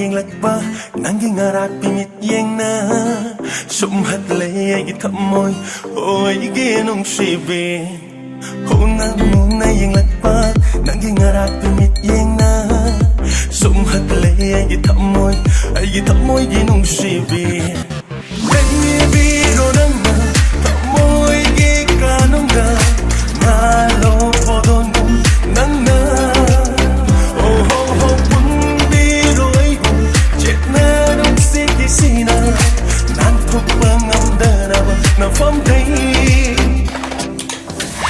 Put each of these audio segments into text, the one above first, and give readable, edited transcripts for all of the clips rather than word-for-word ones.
yenglakpa nangi ngarak pimit yengna sumhat le agi thamoy o agi nungshibi hona muna yenglakpa nangi ngarak pimit yengna sumhat le agi thamoy gi nungshibi baby ronama thamoy gi kanunga ngalo podon nangna Sina nan thuk bangam daraba na fam dai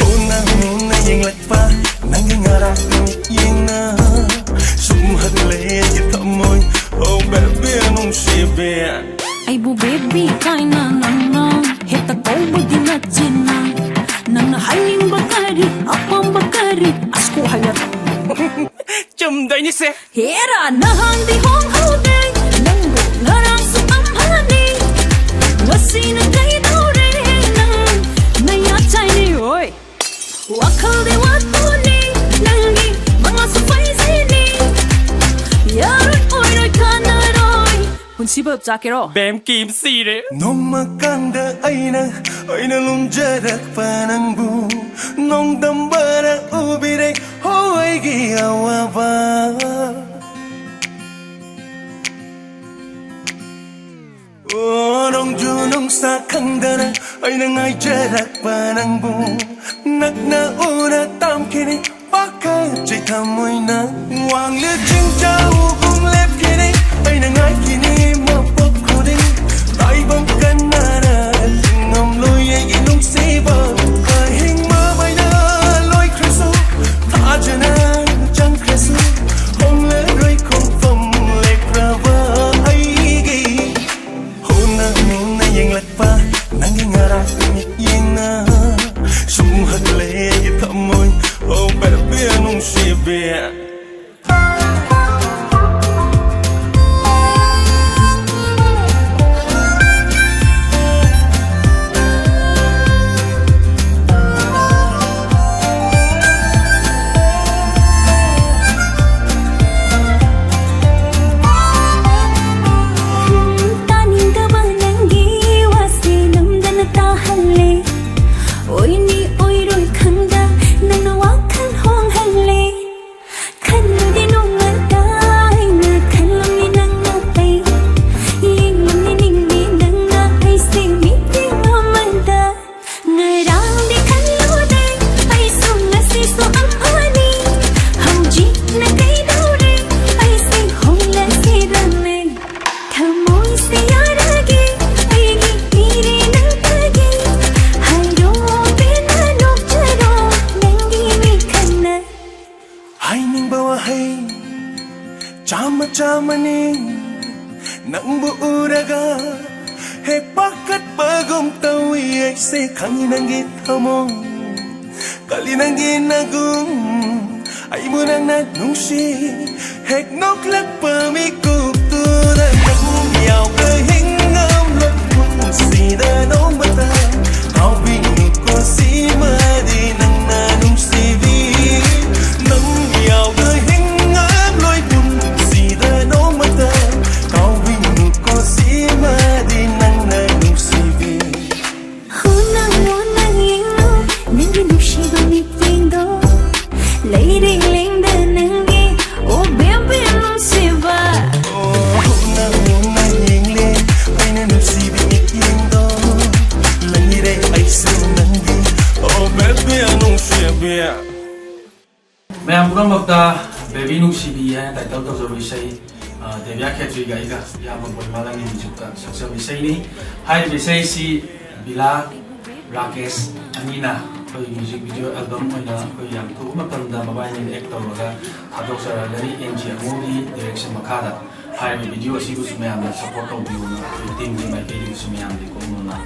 ona na yeng lakpa nang ngara yeng na sum hadle ki tamoy oh baby nungshibi ai bu baby kaina nang heta ko budi na china nang na haling bakari apam bakari asko hayat chum dai ni se hera na hang di hong ho dai nang bu ngarang su am hani wasina dai dore nang na ya chai ni oi wakal de wat ni nangi mga su fai zini yar oi roi kana roi hun sibab jakero bem kim si re nong makanda aina lum jarak panang bu nong dambara ubire hoi gi awa nong ju nong sa khandana aina ngai jarak panang bu nak na una tam kini paka chai thamoy na wang le ching chau kung lep kini aina ngai kini ma pop khuding tai bam kanara ngom loi gi nong se ba ka hing ma bai na loi khresu tha jana chang khresu hong le roi khong phom le krava ai gi hona na yeng lakpa nangi ngara mit yeng na sum hadle gi thamoy oh baby nungshibi Chamani nang bu uraga he pakat pagum tawi ai se khangi nangi thamo kali nangi nagum ai munang na nungshi hek nok lak pa mi kup tu da nang yao ke hingam lak kun si da dong bata au bi ko si ma di nang na nungsi vi nang yao ke hingam loi kun Mayam puramagda baby nungshibi hai title to zo visai Devia Kshtrimayum ga ya Abung Wai Malang ni jukta saksa visai ni hai visai si Billa Rakesh anina koi music video album oina koi yang tu matamda mobile ni act tawga thadok sara lari NG movie direction makada hai video si gus mayam support to biu na team ni mai video si mayam di ko na